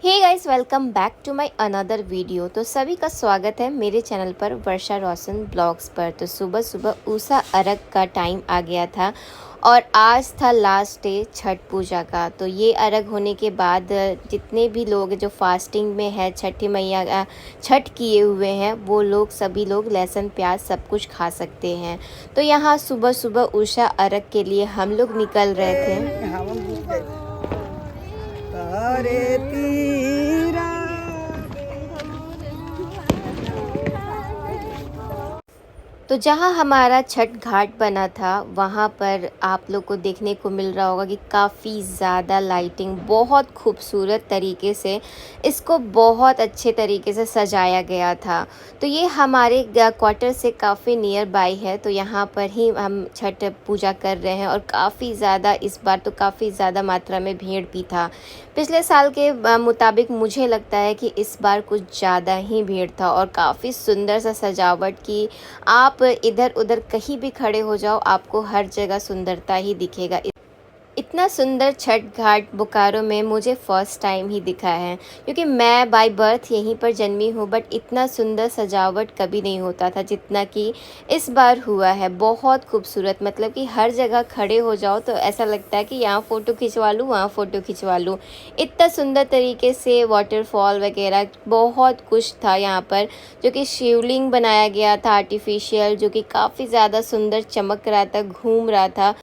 Hey guys, welcome back to my another video. तो सभी का स्वागत है मेरे चैनल पर वर्षा रोशन ब्लॉग्स पर। तो सुबह सुबह उषा अर्घ का टाइम आ गया था और आज था लास्ट डे छठ पूजा का। तो ये अर्घ होने के बाद जितने भी लोग जो फास्टिंग में है, छठी मैया छठ किए हुए हैं, वो लोग सभी लोग लहसुन प्याज सब कुछ खा सकते हैं। तो यहाँ सुबह सुबह उषा अर्घ के लिए हम लोग निकल रहे थे। तारे तीरा तो जहाँ हमारा छठ घाट बना था, वहाँ पर आप लोग को देखने को मिल रहा होगा कि काफ़ी ज़्यादा लाइटिंग, बहुत खूबसूरत तरीके से इसको बहुत अच्छे तरीके से सजाया गया था। तो ये हमारे क्वार्टर से काफ़ी नियर बाय है, तो यहाँ पर ही हम छठ पूजा कर रहे हैं। और काफ़ी ज़्यादा इस बार तो काफ़ी ज़्यादा मात्रा में भीड़ भी था। पिछले साल के मुताबिक मुझे लगता है कि इस बार कुछ ज़्यादा ही भीड़ था और काफ़ी सुंदर सा सजावट की। आप इधर उधर कहीं भी खड़े हो जाओ, आपको हर जगह सुंदरता ही दिखेगा। इतना सुंदर छठ घाट बोकारो में मुझे फ़र्स्ट टाइम ही दिखा है, क्योंकि मैं बाय बर्थ यहीं पर जन्मी हूँ, बट इतना सुंदर सजावट कभी नहीं होता था जितना कि इस बार हुआ है। बहुत खूबसूरत, मतलब कि हर जगह खड़े हो जाओ तो ऐसा लगता है कि यहाँ फ़ोटो खिंचवा लूँ, वहाँ फ़ोटो खिंचवा लूँ। इतना सुंदर तरीके से वाटरफॉल वगैरह बहुत कुछ था यहाँ पर, जो कि शिवलिंग बनाया गया था आर्टिफिशियल, जो कि काफ़ी ज़्यादा सुंदर चमक रहा था, घूम रहा था।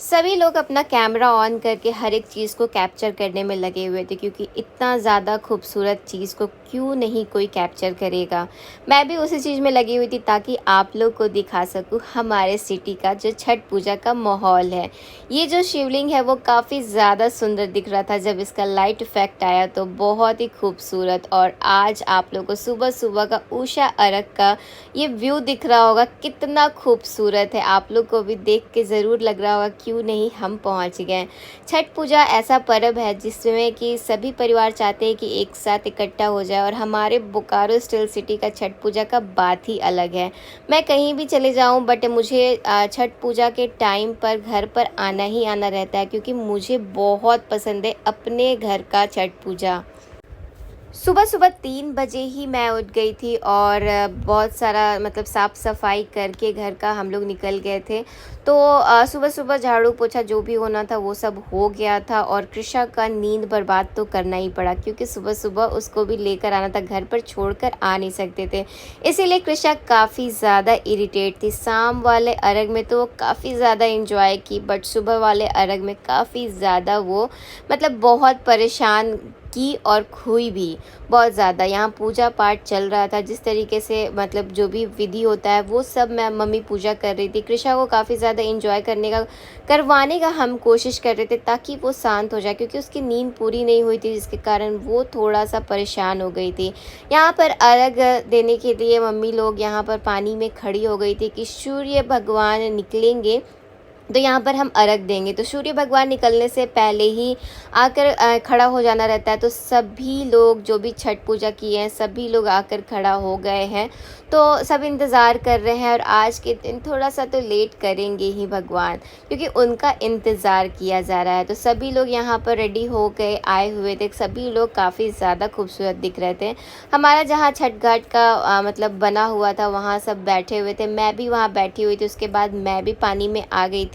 सभी लोग अपना कैमरा ऑन करके हर एक चीज़ को कैप्चर करने में लगे हुए थे, क्योंकि इतना ज़्यादा खूबसूरत चीज़ को क्यों नहीं कोई कैप्चर करेगा। मैं भी उसी चीज़ में लगी हुई थी ताकि आप लोग को दिखा सकूं हमारे सिटी का जो छठ पूजा का माहौल है। ये जो शिवलिंग है वो काफ़ी ज़्यादा सुंदर दिख रहा था, जब इसका लाइट इफेक्ट आया तो बहुत ही खूबसूरत। और आज आप लोग को सुबह सुबह का उषा अर्घ का ये व्यू दिख रहा होगा, कितना खूबसूरत है। आप लोग को भी देख के ज़रूर लग रहा होगा क्यों नहीं हम पहुंच गए। छठ पूजा ऐसा पर्व है जिसमें कि सभी परिवार चाहते हैं कि एक साथ इकट्ठा हो जाए, और हमारे बोकारो स्टील सिटी का छठ पूजा का बात ही अलग है। मैं कहीं भी चले जाऊं, बट मुझे छठ पूजा के टाइम पर घर पर आना ही आना रहता है, क्योंकि मुझे बहुत पसंद है अपने घर का छठ पूजा। सुबह सुबह 3 बजे ही मैं उठ गई थी और बहुत सारा मतलब साफ़ सफाई करके घर का हम लोग निकल गए थे। तो सुबह सुबह झाड़ू पोछा जो भी होना था वो सब हो गया था, और कृषा का नींद बर्बाद तो करना ही पड़ा, क्योंकि सुबह सुबह उसको भी लेकर आना था, घर पर छोड़कर आ नहीं सकते थे। इसीलिए कृषा काफ़ी ज़्यादा इरिटेट थी। शाम वाले अर्घ में तो वो काफ़ी ज़्यादा इंजॉय की, बट सुबह वाले अर्घ में काफ़ी ज़्यादा वो मतलब बहुत परेशान की और खोई भी बहुत ज़्यादा। यहाँ पूजा पाठ चल रहा था, जिस तरीके से मतलब जो भी विधि होता है वो सब मैं मम्मी पूजा कर रही थी। कृषा को काफ़ी ज़्यादा एंजॉय करवाने का हम कोशिश कर रहे थे ताकि वो शांत हो जाए, क्योंकि उसकी नींद पूरी नहीं हुई थी, जिसके कारण वो थोड़ा सा परेशान हो गई थी। यहाँ पर अर्घ देने के लिए मम्मी लोग यहाँ पर पानी में खड़ी हो गई थी कि सूर्य भगवान निकलेंगे तो यहाँ पर हम अर्घ देंगे। तो सूर्य भगवान निकलने से पहले ही आकर खड़ा हो जाना रहता है। तो सभी लोग जो भी छठ पूजा किए हैं सभी लोग आकर खड़ा हो गए हैं, तो सब इंतज़ार कर रहे हैं। और आज के दिन थोड़ा सा तो लेट करेंगे ही भगवान, क्योंकि उनका इंतज़ार किया जा रहा है। तो सभी लोग यहाँ पर रेडी हो गए, आए हुए थे। सभी लोग काफ़ी ज़्यादा खूबसूरत दिख रहे थे। हमारा जहाँ छठ घाट का मतलब बना हुआ था वहाँ सब बैठे हुए थे, मैं भी वहाँ बैठी हुई थी। उसके बाद मैं भी पानी में आ गई थी,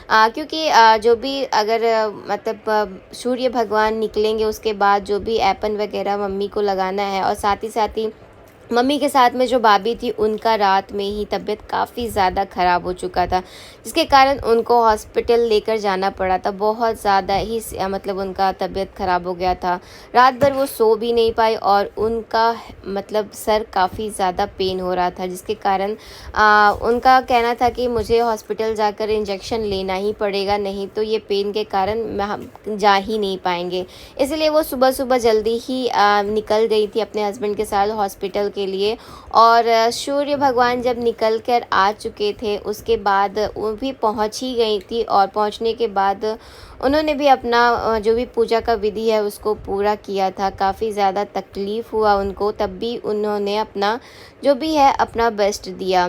क्योंकि जो भी अगर मतलब सूर्य भगवान निकलेंगे उसके बाद जो भी ऐपन वगैरह मम्मी को लगाना है, और साथ ही मम्मी के साथ में जो भाभी थी उनका रात में ही तबीयत काफ़ी ज़्यादा ख़राब हो चुका था, जिसके कारण उनको हॉस्पिटल लेकर जाना पड़ा था। बहुत ज़्यादा ही मतलब उनका तबीयत ख़राब हो गया था। रात भर वो सो भी नहीं पाई, और उनका मतलब सर काफ़ी ज़्यादा पेन हो रहा था, जिसके कारण उनका कहना था कि मुझे हॉस्पिटल जाकर इंजेक्शन लेना ही पड़ेगा, नहीं तो ये पेन के कारण हम जा ही नहीं पाएंगे। इसलिए वो सुबह सुबह जल्दी ही निकल गई थी अपने हस्बैंड के साथ हॉस्पिटल के लिए। और सूर्य भगवान जब निकल कर आ चुके थे उसके बाद वो भी पहुंच ही गई थी, और पहुंचने के बाद उन्होंने भी अपना जो भी पूजा का विधि है उसको पूरा किया था। काफ़ी ज़्यादा तकलीफ़ हुआ उनको, तब भी उन्होंने अपना जो भी है अपना बेस्ट दिया।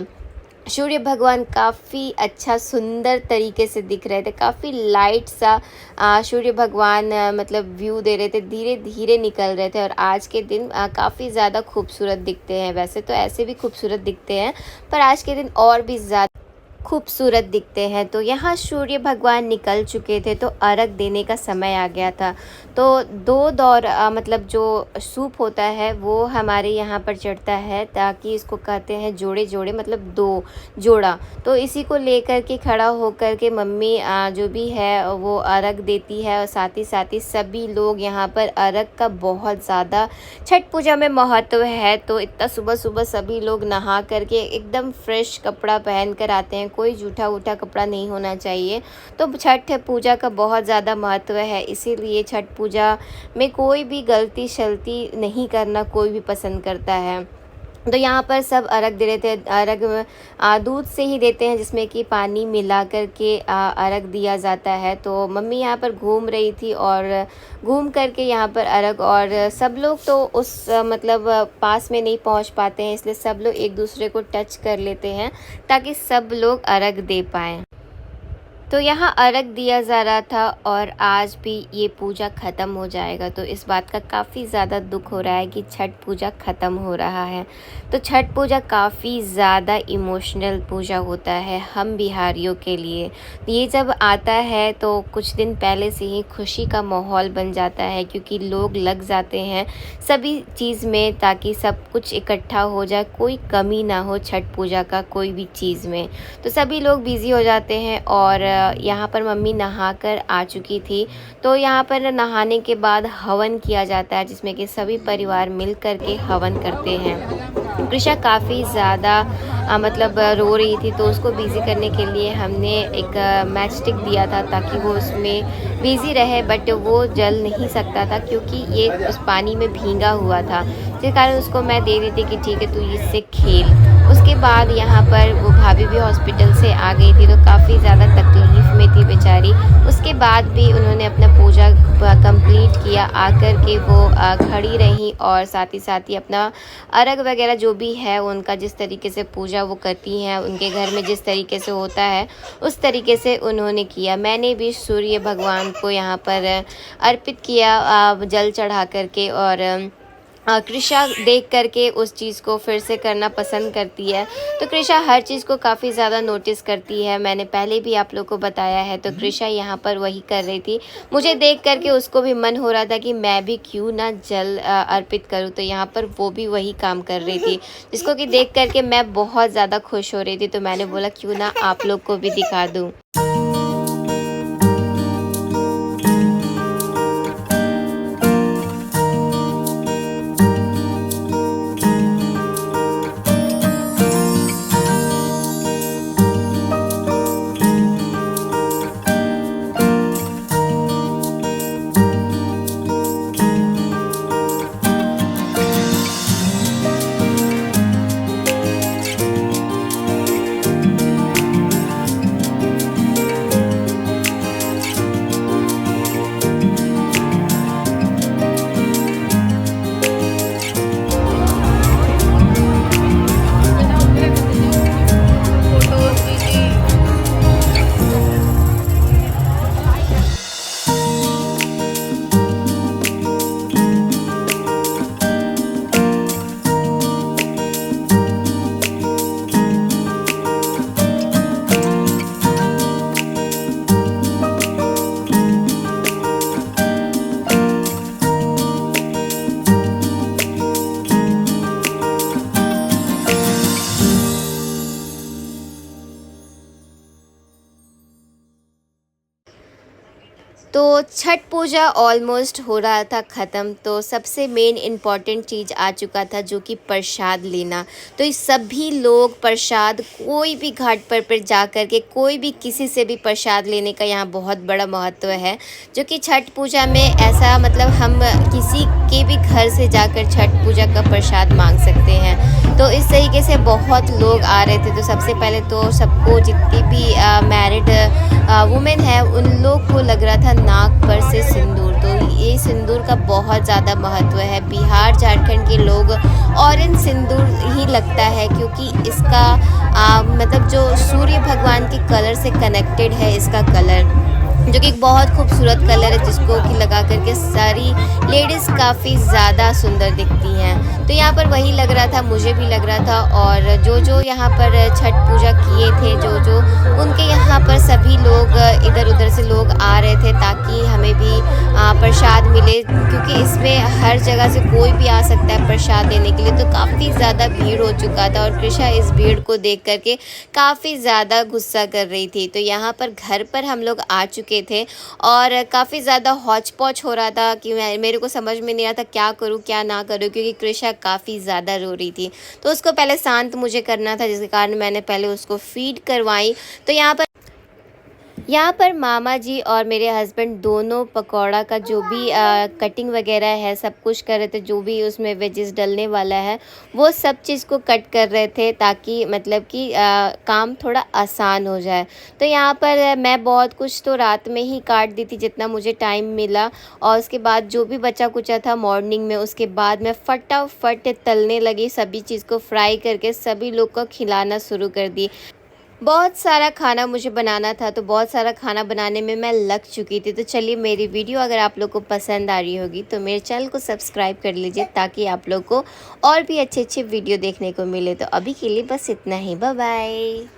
सूर्य भगवान काफ़ी अच्छा सुंदर तरीके से दिख रहे थे, काफ़ी लाइट सा सूर्य भगवान मतलब व्यू दे रहे थे, धीरे-धीरे निकल रहे थे और आज के दिन काफ़ी ज़्यादा खूबसूरत दिखते हैं। वैसे तो ऐसे भी खूबसूरत दिखते हैं, पर आज के दिन और भी ज़्यादा खूबसूरत दिखते हैं। तो यहाँ सूर्य भगवान निकल चुके थे, तो अर्घ देने का समय आ गया था। तो 2 दौर मतलब जो सूप होता है वो हमारे यहाँ पर चढ़ता है, ताकि इसको कहते हैं जोड़े-जोड़े मतलब 2 जोड़ा। तो इसी को लेकर के खड़ा होकर के मम्मी जो भी है वो अर्घ देती है और साथ ही सभी लोग यहाँ पर अर्घ का बहुत ज़्यादा छठ पूजा में महत्व है। तो इतना सुबह-सुबह सभी लोग नहा कर के एकदम फ्रेश कपड़ा पहन कर आते हैं, कोई जूठा-वूठा कपड़ा नहीं होना चाहिए। तो छठ पूजा का बहुत ज़्यादा महत्व है, इसीलिए छठ पूजा में कोई भी गलती-शलती नहीं करना कोई भी पसंद करता है। तो यहाँ पर सब अर्घ दे रहे थे। अर्घ दूध से ही देते हैं, जिसमें कि पानी मिला कर के अर्घ दिया जाता है। तो मम्मी यहाँ पर घूम रही थी और घूम कर के यहाँ पर अर्घ, और सब लोग तो उस मतलब पास में नहीं पहुँच पाते हैं, इसलिए सब लोग एक दूसरे को टच कर लेते हैं ताकि सब लोग अर्घ दे पाएँ। तो यहाँ अर्घ दिया जा रहा था और आज भी ये पूजा ख़त्म हो जाएगा, तो इस बात का काफ़ी ज़्यादा दुख हो रहा है कि छठ पूजा ख़त्म हो रहा है। तो छठ पूजा काफ़ी ज़्यादा इमोशनल पूजा होता है हम बिहारियों के लिए। ये जब आता है तो कुछ दिन पहले से ही खुशी का माहौल बन जाता है, क्योंकि लोग लग जाते हैं सभी चीज़ में ताकि सब कुछ इकट्ठा हो जाए, कोई कमी ना हो छठ पूजा का कोई भी चीज़ में। तो सभी लोग बिज़ी हो जाते हैं और यहाँ पर मम्मी नहा कर आ चुकी थी। तो यहाँ पर नहाने के बाद हवन किया जाता है, जिसमें कि सभी परिवार मिल कर के हवन करते हैं। कृषा काफ़ी ज़्यादा मतलब रो रही थी, तो उसको बिज़ी करने के लिए हमने एक मैच स्टिक दिया था ताकि वो उसमें बिज़ी रहे, बट वो जल नहीं सकता था क्योंकि ये उस पानी में भीगा हुआ था। जिस कारण उसको मैं दे रही थी कि ठीक है तू इससे खेल। उसके बाद यहाँ पर वो भाभी भी हॉस्पिटल से आ गई थी, तो काफ़ी ज़्यादा तकलीफ़ में थी बेचारी। उसके बाद भी उन्होंने अपना पूजा कंप्लीट किया, आकर के वो खड़ी रहीं और साथ ही अपना अर्घ वगैरह जो भी है उनका जिस तरीके से पूजा वो करती हैं, उनके घर में जिस तरीके से होता है उस तरीके से उन्होंने किया। मैंने भी सूर्य भगवान को यहाँ पर अर्पित किया जल चढ़ा कर के, और कृषा देख कर के उस चीज़ को फिर से करना पसंद करती है। तो कृषा हर चीज़ को काफ़ी ज़्यादा नोटिस करती है, मैंने पहले भी आप लोग को बताया है। तो कृषा यहाँ पर वही कर रही थी, मुझे देख कर के उसको भी मन हो रहा था कि मैं भी क्यों ना जल अर्पित करूँ। तो यहाँ पर वो भी वही काम कर रही थी, जिसको कि देख कर के मैं बहुत ज़्यादा खुश हो रही थी। तो मैंने बोला क्यों ना आप लोग को भी दिखा दूँ। तो छठ पूजा ऑलमोस्ट हो रहा था ख़त्म, तो सबसे मेन इम्पॉर्टेंट चीज़ आ चुका था, जो कि प्रसाद लेना। तो ये सभी लोग प्रसाद कोई भी घाट पर जा कर के कोई भी किसी से भी प्रसाद लेने का यहाँ बहुत बड़ा महत्व है, जो कि छठ पूजा में ऐसा मतलब हम किसी के भी घर से जाकर छठ पूजा का प्रसाद मांग सकते हैं। तो इस तरीके से बहुत लोग आ रहे थे। तो सबसे पहले तो सबको, जितनी भी मैरिड वुमेन है, उन लोग को लग रहा था नाक पर से सिंदूर। तो ये सिंदूर का बहुत ज़्यादा महत्व है। बिहार झारखंड के लोग ऑरेंज सिंदूर ही लगता है, क्योंकि इसका मतलब जो सूर्य भगवान के कलर से कनेक्टेड है इसका कलर, जो कि एक बहुत खूबसूरत कलर है, जिसको कि लगा करके सारी लेडीज़ काफ़ी ज़्यादा सुंदर दिखती हैं। तो यहाँ पर वही लग रहा था, मुझे भी लग रहा था। और जो जो यहाँ पर छठ पूजा किए थे, जो जो उनके यहाँ पर सभी लोग इधर उधर से लोग आ रहे थे, ताकि हमें भी प्रसाद मिले, क्योंकि इसमें हर जगह से कोई भी आ सकता है प्रसाद देने के लिए। तो काफ़ी ज़्यादा भीड़ हो चुका था और कृषा इस भीड़ को देख करके काफ़ी ज़्यादा गुस्सा कर रही थी। तो यहाँ पर घर पर हम लोग आ चुके थे और काफ़ी ज़्यादा हौच-पौच हो रहा था कि मेरे को समझ में नहीं आ रहा था क्या करूँ क्या ना करूँ, क्योंकि कृषा काफ़ी ज़्यादा रो रही थी। तो उसको पहले शांत मुझे करना था, जिसके कारण मैंने पहले उसको फ़ीड करवाई। तो यहाँ पर मामा जी और मेरे हस्बैंड दोनों पकौड़ा का जो भी कटिंग वगैरह है सब कुछ कर रहे थे। जो भी उसमें वेजेस डलने वाला है वो सब चीज़ को कट कर रहे थे, ताकि मतलब कि काम थोड़ा आसान हो जाए। तो यहाँ पर मैं बहुत कुछ तो रात में ही काट दी थी जितना मुझे टाइम मिला, और उसके बाद जो भी बचा कुचा था मॉर्निंग में, उसके बाद मैं फटाफट तलने लगी, सभी चीज़ को फ्राई करके सभी लोग को खिलाना शुरू कर दी। बहुत सारा खाना मुझे बनाना था, तो बहुत सारा खाना बनाने में मैं लग चुकी थी। तो चलिए, मेरी वीडियो अगर आप लोग को पसंद आ रही होगी तो मेरे चैनल को सब्सक्राइब कर लीजिए, ताकि आप लोग को और भी अच्छे अच्छे वीडियो देखने को मिले। तो अभी के लिए बस इतना ही, बाय बाय।